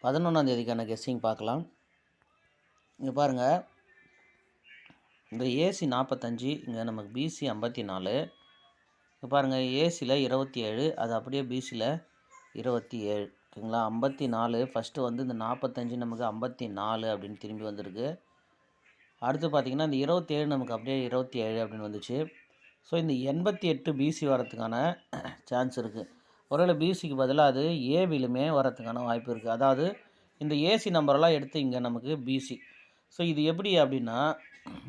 11ஆம் தேதிக்கான கெஸ்ஸிங் பார்க்கலாம். இங்கே பாருங்கள், இந்த ஏசி 45, இங்கே நமக்கு பிசி 54. இங்கே பாருங்கள், ஏசியில் 27, அது அப்படியே பிசியில் 27. ஓகேங்களா? 54 ஃபஸ்ட்டு வந்து இந்த 45 நமக்கு 54 அப்படின்னு திரும்பி வந்திருக்கு. அடுத்து பார்த்திங்கன்னா இந்த 27 நமக்கு அப்படியே 27 அப்படின்னு வந்துச்சு. ஸோ இந்த 88 பிசி வரத்துக்கான சான்ஸ் இருக்குது. ஒருவேளை பிசிக்கு பதிலாக அது ஏபிலுமே வரத்துக்கான வாய்ப்பு இருக்குது. அதாவது இந்த ஏசி நம்பரெல்லாம் எடுத்து இங்கே நமக்கு பிசி. ஸோ இது எப்படி அப்படின்னா,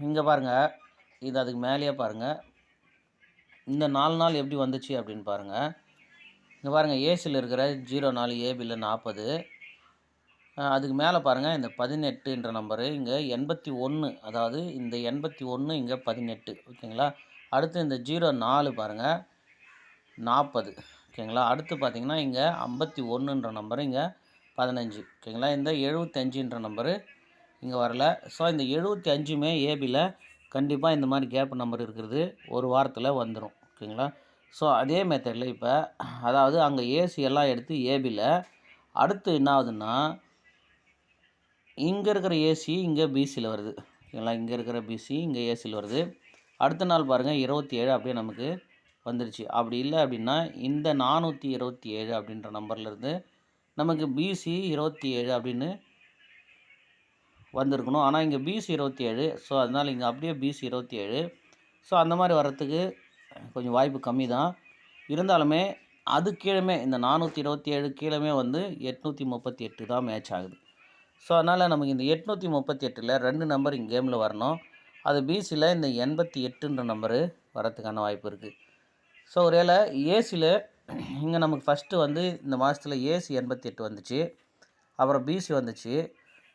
இங்கே பாருங்கள், இது அதுக்கு மேலேயே பாருங்கள், இந்த 4 நாள் எப்படி வந்துச்சு அப்படின்னு பாருங்கள். இங்கே பாருங்கள், ஏசியில் இருக்கிற 04, ஏபியில் 40, அதுக்கு மேலே பாருங்கள் இந்த 18ன்ற நம்பரு, இங்கே 81, அதாவது இந்த 81 இங்கே 18. ஓகேங்களா? அடுத்து இந்த 04 பாருங்கள் 40. ஓகேங்களா? அடுத்து பார்த்திங்கன்னா இங்கே 51ன்ற நம்பரு, இங்கே 15. ஓகேங்களா? இந்த 75ன்ற நம்பரு இங்கே வரல. ஸோ இந்த 75மே ஏபியில் கண்டிப்பாக இந்த மாதிரி கேப் நம்பர் இருக்கிறது ஒரு வாரத்தில் வந்துடும். ஓகேங்களா? ஸோ அதே மெத்தடில் இப்போ, அதாவது அங்கே ஏசி எல்லாம் எடுத்து ஏபியில், அடுத்து என்ன ஆகுதுன்னா இங்கே இருக்கிற ஏசி இங்கே பிசியில் வருது. ஓகேங்களா? இங்கே இருக்கிற பிசி இங்கே ஏசியில் வருது. அடுத்த நாள் பாருங்கள் 27 அப்படியே நமக்கு வந்துடுச்சு. அப்படி இல்லை அப்படின்னா இந்த 427 அப்படின்ற நம்பர்லேருந்து நமக்கு பிசி 27 அப்படின்னு வந்திருக்கணும். ஆனால் இங்கே பிசி 27. ஸோ அதனால் இங்கே அப்படியே பிசி 27. ஸோ அந்த மாதிரி வர்றதுக்கு கொஞ்சம் வாய்ப்பு கம்மி தான். இருந்தாலுமே அது கீழே இந்த 427 கீழே வந்து 838 தான் மேட்ச் ஆகுது. ஸோ அதனால் நமக்கு இந்த 838ல் 2 நம்பர் இங்கே கேமில் வரணும். அது பிசியில் இந்த 88ன்ற நம்பரு வரத்துக்கான வாய்ப்பு இருக்குது. ஸோ ஒருவேளை ஏசியில் இங்கே நமக்கு ஃபஸ்ட்டு வந்து இந்த மாதத்தில் ஏசி 88 வந்துச்சு, அப்புறம் பிசி வந்துச்சு.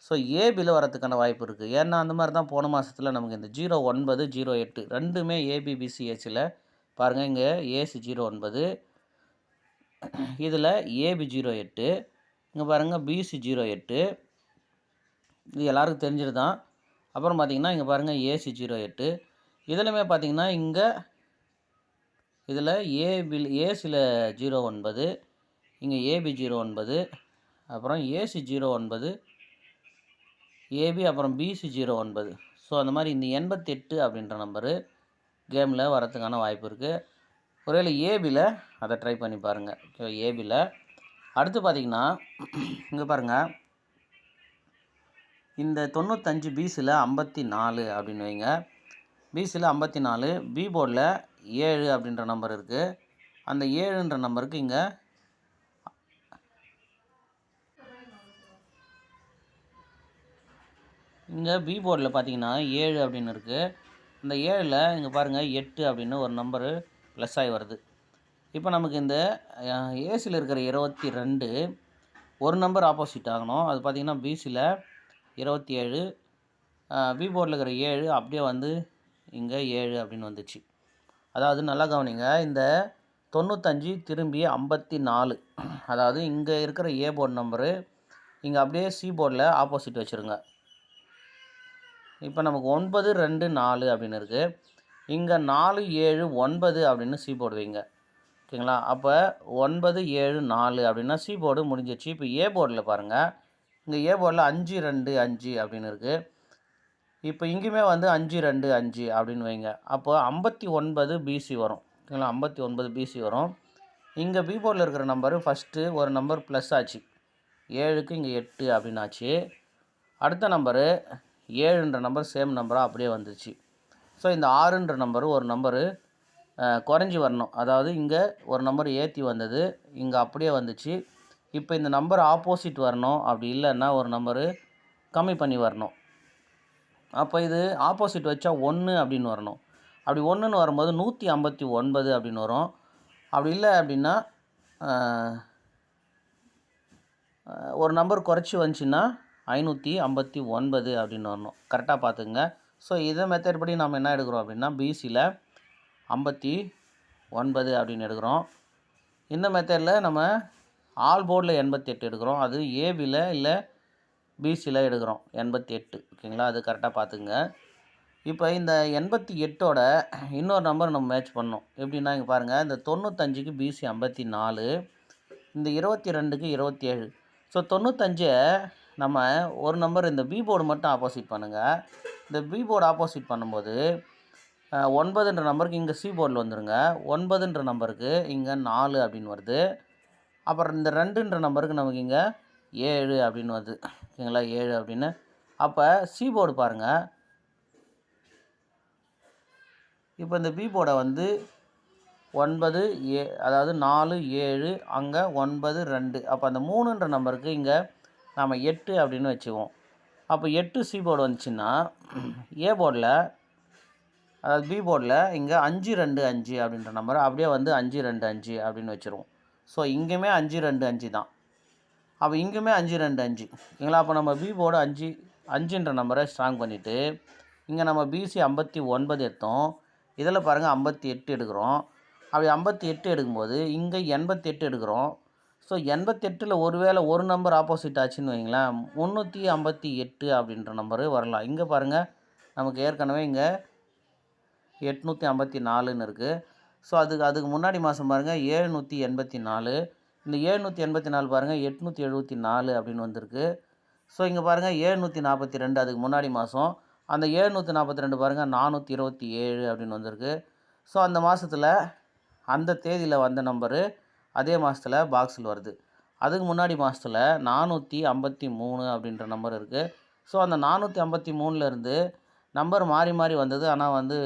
ஸோ ஏபியில் வரத்துக்கான வாய்ப்பு இருக்குது. ஏன்னா அந்த மாதிரி தான் போன மாதத்தில் நமக்கு இந்த 09, 08 ரெண்டுமே ஏபி பிசி ஏசியில் பாருங்கள். இங்கே ஏசி 09, இதில் ஏபி 08, இங்கே பாருங்கள் பிசி 08. இது எல்லாருக்கும் தெரிஞ்சது தான். அப்புறம் பார்த்திங்கன்னா இங்கே பாருங்கள் ஏசி 08. இதிலுமே பார்த்திங்கன்னா இங்கே இதில் ஏசியில் 09, இங்கே ஏபி 09, அப்புறம் ஏசி 09, ஏபி, அப்புறம் பிசி 09. ஸோ அந்த மாதிரி இந்த 88 அப்படின்ற நம்பரு கேமில் வரத்துக்கான வாய்ப்பு இருக்குது. ஒருவேளை ஏபியில் அதை ட்ரை பண்ணி பாருங்கள். ஓகே, ஏபியில். அடுத்து பார்த்திங்கன்னா இங்கே பாருங்கள், இந்த 95 பிசியில் 54 அப்படின்னு வைங்க. பிசியில் 54, பி போர்டில் 7 அப்படின்ற நம்பர் இருக்குது. அந்த 7ன்ற நம்பருக்கு இங்கே பி போர்டில் பார்த்தீங்கன்னா 7 அப்படின்னு இருக்குது. இந்த 7ல் இங்கே பாருங்கள் 8 அப்படின்னு ஒரு நம்பரு ப்ளஸ் ஆகி வருது. இப்போ நமக்கு இந்த ஏசியில் இருக்கிற 22 ஒரு நம்பர் ஆப்போசிட் ஆகணும். அது பார்த்திங்கன்னா பிசியில் 27, பி போர்டில் இருக்கிற 7 அப்படியே வந்து இங்கே 7 அப்படின்னு வந்துச்சு. அதாவது நல்லா கவனிங்க, இந்த 95 திரும்பி 54, அதாவது இங்கே இருக்கிற ஏ போர்டு நம்பரு இங்கே அப்படியே சி போர்டில் ஆப்போசிட் வச்சுருங்க. இப்போ நமக்கு 9, 2, 4 அப்படின்னு இருக்குது. இங்கே 4, 7, 9 அப்படின்னு சி போர்டு வைங்க. ஓகேங்களா? அப்போ 9, 7, 4 அப்படின்னா சி போர்டு முடிஞ்சிச்சு. இப்போ ஏ போர்டில் பாருங்கள், இங்கே ஏ போர்டில் 5, 2, 5 அப்படின்னு இருக்குது. இப்போ இங்கேயுமே வந்து 5, 2, 5 அப்படின்னு வைங்க. அப்போ 59 பிசி வரும். ஓகேங்களா? 59 பிசி வரும். இங்கே பி போர்டில் இருக்கிற நம்பரு ஃபஸ்ட்டு ஒரு நம்பர் ப்ளஸ் ஆச்சு, 7க்கு இங்கே 8 அப்படின்னு ஆச்சு. அடுத்த நம்பரு 7ன்ற நம்பர் சேம் நம்பராக அப்படியே வந்துச்சு. ஸோ இந்த 6ன்ற நம்பரு ஒரு நம்பரு குறைஞ்சி வரணும். அதாவது இங்கே ஒரு நம்பர் ஏற்றி வந்தது, இங்கே அப்படியே வந்துச்சு. இப்போ இந்த நம்பர் ஆப்போசிட் வரணும். அப்படி இல்லைன்னா ஒரு நம்பரு கம்மி பண்ணி வரணும். அப்போ இது ஆப்போசிட் வச்சா 1 அப்படின்னு வரணும். அப்படி 1ன்னு வரும்போது 159 அப்படின்னு வரும். அப்படி இல்லை அப்படின்னா ஒரு நம்பர் குறைச்சி வந்துச்சுன்னா 559 அப்படின்னு வரணும். கரெக்டாக பார்த்துங்க. ஸோ இதை மெத்தட் படி நம்ம என்ன எடுக்கிறோம் அப்படின்னா பிசியில் 59 அப்படின்னு எடுக்கிறோம். இந்த மெத்தடில் நம்ம ஆல் போர்டில் 88 எடுக்கிறோம். அது ஏபியில் இல்லை பிசியில் எடுக்கிறோம் 88. ஓகேங்களா? அது கரெக்டாக பார்த்துங்க. இப்போ இந்த 88ஓட இன்னொரு நம்பர் நம்ம மேட்ச் பண்ணோம். எப்படின்னா இங்கே பாருங்கள், இந்த 95க்கு பிசி 54, இந்த 22க்கு 27. ஸோ 95 நம்ம ஒரு நம்பர் இந்த பி போர்டு மட்டும் ஆப்போசிட் பண்ணுங்கள். இந்த பி போர்டு ஆப்போசிட் பண்ணும்போது 9ன்ற நம்பருக்கு இங்கே சி போர்டில் வந்துடுங்க. 9ன்ற நம்பருக்கு இங்கே 4 அப்படின்னு வருது. அப்புறம் இந்த 2ன்ற நம்பருக்கு நமக்கு இங்கே 7 அப்படின்னு வருது. ஓகேங்களா, 7 அப்படின்னு. அப்போ சி போர்டு பாருங்கள். இப்போ இந்த பி போர்டை வந்து 9 அதாவது 4 7 அங்கே 9 2. அப்போ அந்த 3ன்ற நம்பருக்கு இங்கே நாம் 8 அப்படின்னு வச்சுக்குவோம். அப்போ 8 சி போர்டு வந்துச்சுன்னா ஏ போர்டில் அதாவது பி போர்டில் இங்கே 5 2 5 அப்படின்ற நம்பர் அப்படியே வந்து 5 2 5 அப்படின்னு வச்சுருவோம். ஸோ இங்கேயுமே 5 2 5 தான். அப்போ இங்கேயுமே 5 2 5. ஓகேங்களா, அப்போ நம்ம பி போர்டு 5ன்ற நம்பரை ஸ்ட்ராங் பண்ணிவிட்டு இங்கே நம்ம பிசி 59 எடுத்தோம். இதில் பாருங்கள் 58 எடுக்கிறோம். அப்படி 58 எடுக்கும்போது இங்கே 88 எடுக்கிறோம். ஸோ 88ல் ஒருவேளை ஒரு நம்பர் ஆப்போசிட் ஆச்சுன்னு வைங்களேன், 358 அப்படின்ற நம்பரு வரலாம். இங்கே பாருங்கள் நமக்கு ஏற்கனவே இங்கே 854ன்னு இருக்குது. ஸோ அதுக்கு முன்னாடி மாதம் பாருங்கள் 784. இந்த 784 பாருங்கள் 874 அப்படின்னு வந்திருக்கு. ஸோ இங்கே பாருங்கள் 742 அதுக்கு முன்னாடி மாதம். அந்த 742 பாருங்கள் 427 அப்படின்னு வந்திருக்கு. ஸோ அந்த மாதத்தில் அந்த தேதியில் வந்த நம்பரு அதே மாதத்தில் பாக்ஸில் வருது. அதுக்கு முன்னாடி மாதத்தில் 453 அப்படின்ற நம்பர் இருக்குது. ஸோ அந்த 453லேருந்து நம்பர் மாறி மாறி வந்தது. ஆனால் வந்து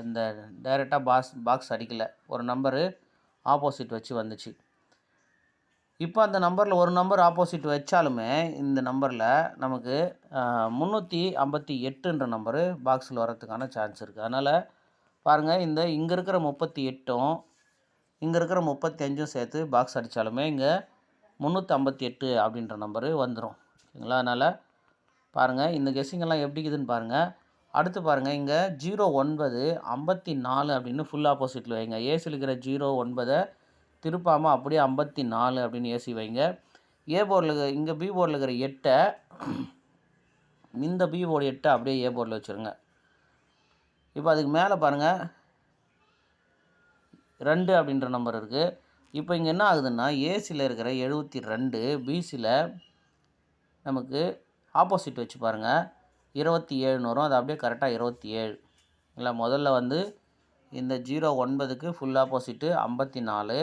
அந்த டைரெக்டாக பாக்ஸ் அடிக்கலை. ஒரு நம்பரு ஆப்போசிட் வச்சு வந்துச்சு. இப்போ அந்த நம்பரில் ஒரு நம்பர் ஆப்போசிட் வச்சாலுமே இந்த நம்பரில் நமக்கு 358ன்ற நம்பரு பாக்ஸில் வரத்துக்கான சான்ஸ் இருக்குது. அதனால் பாருங்கள், இங்கே இருக்கிற 38ம் இங்கே இருக்கிற 35ம் சேர்த்து பாக்ஸ் அடித்தாலுமே இங்கே 358 அப்படின்ற நம்பரு வந்துடும். ஓகேங்களா, அதனால் பாருங்கள் இந்த கெஸ்ஸிங்கெல்லாம் எப்படி இருக்குதுன்னு பாருங்கள். அடுத்து பாருங்கள், இங்கே 09 54 அப்படின்னு ஃபுல் ஆப்போசிட்டில் வைங்க. ஏசியில் இருக்கிற 09 திருப்பாமல் அப்படியே 54 அப்படின்னு ஏசி வைங்க. ஏ போர்டில் இங்கே பி போர்டில் இருக்கிற 8 இந்த பி போர்டு 8 அப்படியே ஏ போர்டில் வச்சுருங்க. இப்போ அதுக்கு மேலே பாருங்கள் 2 அப்படின்ற நம்பர் இருக்குது. இப்போ இங்கே என்ன ஆகுதுன்னா, ஏசியில் இருக்கிற 72 பிசியில் நமக்கு ஆப்போசிட் வச்சு பாருங்கள் 27ன்னு வரும். அது அப்படியே கரெக்டாக 27. இல்லை, முதல்ல வந்து இந்த 09க்கு ஃபுல் ஆப்போசிட்டு 54,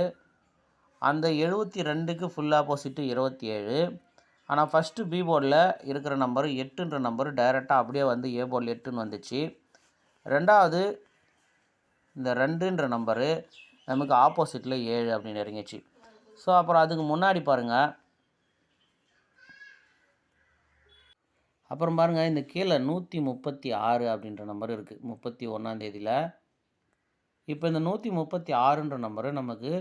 அந்த 72க்கு ஃபுல் ஆப்போசிட்டு 27. ஆனால் ஃபஸ்ட்டு பி போர்டில் இருக்கிற நம்பர் 8ன்ற நம்பர் டைரெக்டாக அப்படியே வந்து ஏ போர்டில் 8ன்னு வந்துச்சு. ரெண்டாவது இந்த 2ன்ற நம்பரு நமக்கு ஆப்போசிட்டில் 7 அப்படின்னு இறங்கிச்சு. ஸோ அப்புறம் அதுக்கு முன்னாடி பாருங்கள், அப்புறம் பாருங்கள் இந்த கீழே 136 அப்படின்ற நம்பர் இருக்குது 31ஆம் தேதியில். இப்போ இந்த 136ன்ற நம்பரு நமக்கு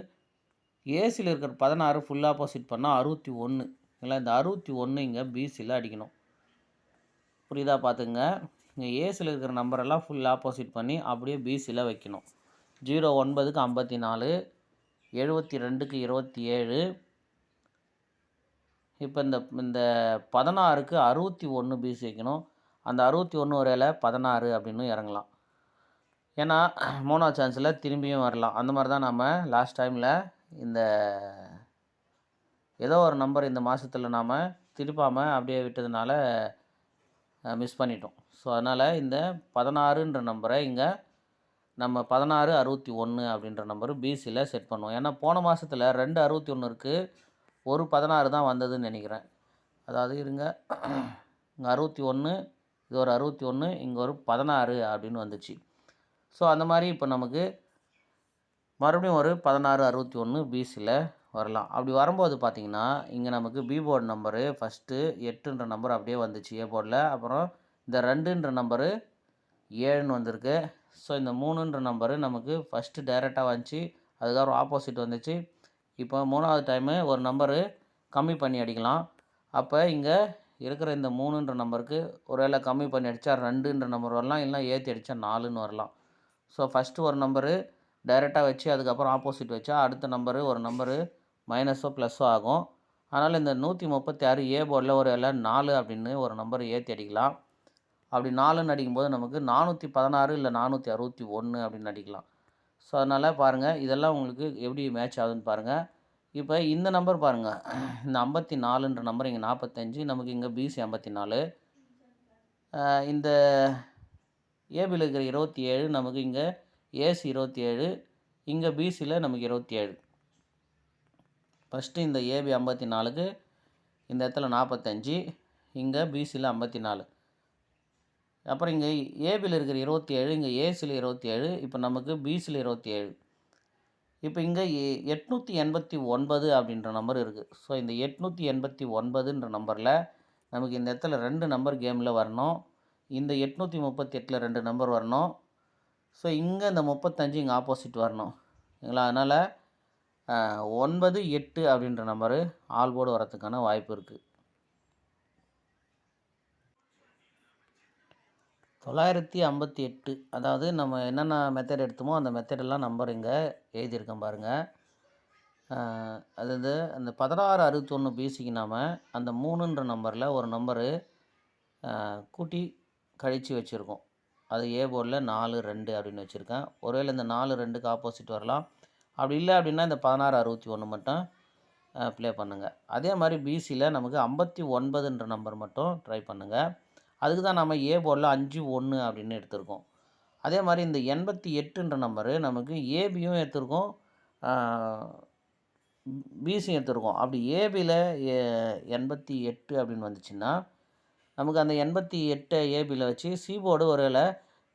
ஏசியில் இருக்கிற 16 ஃபுல் ஆப்போசிட் பண்ணால் 61. இல்லை, இந்த 61 இங்கே பிசியில் அடிக்கணும். புரியுதா, பார்த்துங்க. இங்கே ஏசியில் இருக்கிற நம்பரெல்லாம் ஃபுல் ஆப்போசிட் பண்ணி அப்படியே பிசியில் வைக்கணும். 09க்கு 54, 72க்கு 27. இப்போ இந்த 16க்கு 61 பிசி வைக்கணும். அந்த 61 ஒரேல 16 அப்படின்னு இறங்கலாம். ஏன்னா 3வது சான்ஸில் திரும்பியும் வரலாம். அந்த மாதிரி தான் நம்ம லாஸ்ட் டைமில் இந்த ஏதோ ஒரு நம்பர் இந்த மாதத்தில் நாம் திருப்பாமல் அப்படியே விட்டதுனால மிஸ் பண்ணிட்டோம். ஸோ அதனால் இந்த 16ன்ற நம்பரை இங்கே நம்ம 16 61 அப்படின்ற நம்பரு பிசியில் செட் பண்ணுவோம். ஏன்னா போன மாதத்தில் 2 61 இருக்குது, ஒரு 16 தான் வந்ததுன்னு நினைக்கிறேன். அதாவது இருங்க, இங்கே 61, இது ஒரு 61, இங்கே ஒரு 16 அப்படின்னு வந்துச்சு. ஸோ அந்த மாதிரி இப்போ நமக்கு மறுபடியும் ஒரு 16 61 பிசியில் வரலாம். அப்படி வரும்போது பார்த்திங்கன்னா இங்கே நமக்கு பி போர்டு நம்பரு ஃபஸ்ட்டு 8ன்ற நம்பர் அப்படியே வந்துச்சு ஏ போர்டில். அப்புறம் இந்த 2ன்ற நம்பரு 7ன்னு வந்திருக்கு. ஸோ இந்த 3ன்ற நம்பரு நமக்கு ஃபஸ்ட்டு டைரெக்டாக வந்துச்சு, அதுக்கப்புறம் ஆப்போசிட் வந்துச்சு. இப்போ 3வது டைமு ஒரு நம்பரு கம்மி பண்ணி அடிக்கலாம். அப்போ இங்கே இருக்கிற இந்த 3ன்ற நம்பருக்கு ஒருவேளை கம்மி பண்ணி அடித்தா 2ன்ற நம்பர் வரலாம், இல்லைனா ஏற்றி அடித்தா 4ன்னு வரலாம். ஸோ ஃபஸ்ட்டு ஒரு நம்பரு டைரெக்டாக வச்சு அதுக்கப்புறம் ஆப்போசிட் வச்சா அடுத்த நம்பரு ஒரு நம்பரு மைனஸோ ப்ளஸ்ஸோ ஆகும். அதனால் இந்த 136 ஏ போர்டில் ஒரு வேளை 4 அப்படின்னு ஒரு நம்பர் ஏற்றி அடிக்கலாம். அப்படி 4ன்னு அடிக்கும்போது நமக்கு 416 இல்லை 461 அப்படின்னு அடிக்கலாம். ஸோ அதனால் பாருங்கள், இதெல்லாம் உங்களுக்கு எப்படி மேட்ச் ஆகுதுன்னு பாருங்கள். இப்போ இந்த நம்பர் பாருங்கள், இந்த 54ன்ற நம்பர் இங்கே 45, நமக்கு இங்கே பிசி 54. இந்த ஏபியில் இருக்கிற 27 நமக்கு இங்கே ஏசி 27, இங்கே பிசியில் நமக்கு 27. ஃபஸ்ட்டு இந்த ஏபி 54க்கு இந்த இடத்துல 45, இங்கே பிசியில் 54. அப்புறம் இங்கே ஏபியில் இருக்கிற 27, இங்கே ஏசியில் 27, இப்போ நமக்கு பிசியில் 27. இப்போ இங்கே 889 அப்படின்ற நம்பர் இருக்குது. ஸோ இந்த 889ன்ற நம்பரில் நமக்கு இந்த இடத்துல 2 நம்பர் கேமில் வரணும். இந்த 838ல் 2 நம்பர் வரணும். ஸோ இங்கே இந்த 35 இங்கே ஆப்போசிட் வரணும். சரிங்களா? அதனால் 9, 8 அப்படின்ற நம்பரு ஆல் போர்டு வரத்துக்கான வாய்ப்பு இருக்குது. 958, அதாவது நம்ம என்னென்ன மெத்தட் எடுத்தோமோ அந்த மெத்தடெல்லாம் நம்பர் இங்கே எழுதியிருக்கேன் பாருங்கள். அதாவது அந்த 1661 பிசிக்கு நாம் அந்த 3ன்ற நம்பரில் ஒரு நம்பரு கூட்டி கழித்து வச்சுருக்கோம். அது ஏ போர்டில் 4, 2 அப்படின்னு வச்சுருக்கேன். ஒருவேளை இந்த 4, 2க்கு ஆப்போசிட் வரலாம். அப்படி இல்லை அப்படின்னா இந்த 1661 மட்டும் ப்ளே பண்ணுங்கள். அதே மாதிரி பிசியில் நமக்கு 59ன்ற நம்பர் மட்டும் ட்ரை பண்ணுங்கள். அதுக்கு தான் நம்ம ஏ போர்டில் 5, 1 அப்படின்னு எடுத்திருக்கோம். அதே மாதிரி இந்த 88ன்ற நம்பரு நமக்கு ஏபியும் எடுத்திருக்கோம், பிசியும் எடுத்திருக்கோம். அப்படி ஏபியில் 88 அப்படின்னு வந்துச்சுன்னா நமக்கு அந்த 88 ஏபியில் வச்சு சி போர்டு ஒருவேளை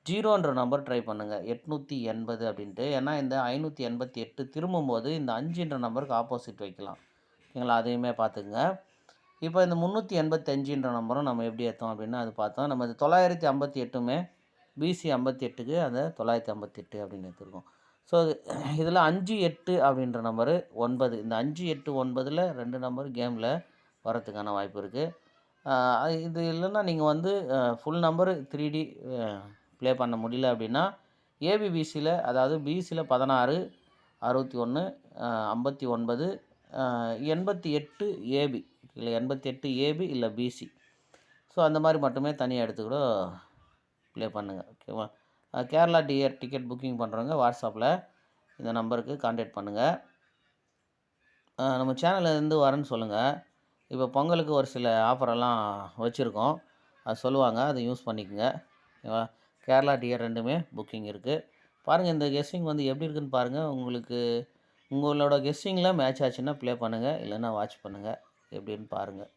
0ன்ற நம்பர் ட்ரை பண்ணுங்கள், 880 அப்படின்ட்டு. ஏன்னா இந்த 588 திரும்பும்போது இந்த 5ன்ற நம்பருக்கு ஆப்போசிட் வைக்கலாம். ஓகேங்களா? அதையுமே பார்த்துக்குங்க. இப்போ இந்த 385ன்ற நம்பரும் நம்ம எப்படி எடுத்தோம் அப்படின்னா அது பார்த்தோம். நம்ம இந்த 958மே பிசி 58க்கு அந்த 958 அப்படின்னு எடுத்துருக்கோம். ஸோ இதில் 5, 8 அப்படின்ற நம்பரு 9. இந்த 5, 8, 9ல் 2 நம்பர் கேமில் வரத்துக்கான வாய்ப்பு இருக்குது. இது இல்லைன்னா நீங்கள் வந்து ஃபுல் நம்பரு 3D ப்ளே பண்ண முடியல அப்படின்னா ஏபிபிசியில், அதாவது பிசியில் 16, 61, 59, 88 ஏபி இல்லை 88 ஏபி இல்லை பிசி. ஸோ அந்த மாதிரி மட்டுமே தனியாக எடுத்து கூட ப்ளே பண்ணுங்கள். ஓகேவா? கேரளா டிஆர் டிக்கெட் புக்கிங் பண்ணுறவங்க வாட்ஸ்அப்பில் இந்த நம்பருக்கு கான்டாக்ட் பண்ணுங்கள். நம்ம சேனல்லேருந்து வரேன்னு சொல்லுங்கள். இப்போ பொங்கலுக்கு ஒரு சில ஆஃபரெல்லாம் வச்சுருக்கோம், அது சொல்லுவாங்க, அதை யூஸ் பண்ணிக்கோங்க. ஓகேவா? கேரளா டிஆர் 2மே புக்கிங் இருக்குது. பாருங்கள், இந்த கெஸ்ஸிங் வந்து எப்படி இருக்குதுன்னு பாருங்கள். உங்களுக்கு உங்களோட கெஸ்ஸிங்கில் மேட்ச் ஆச்சுன்னா ப்ளே பண்ணுங்கள், இல்லைன்னா வாட்ச் பண்ணுங்கள், எப்படின்னு பாருங்கள்.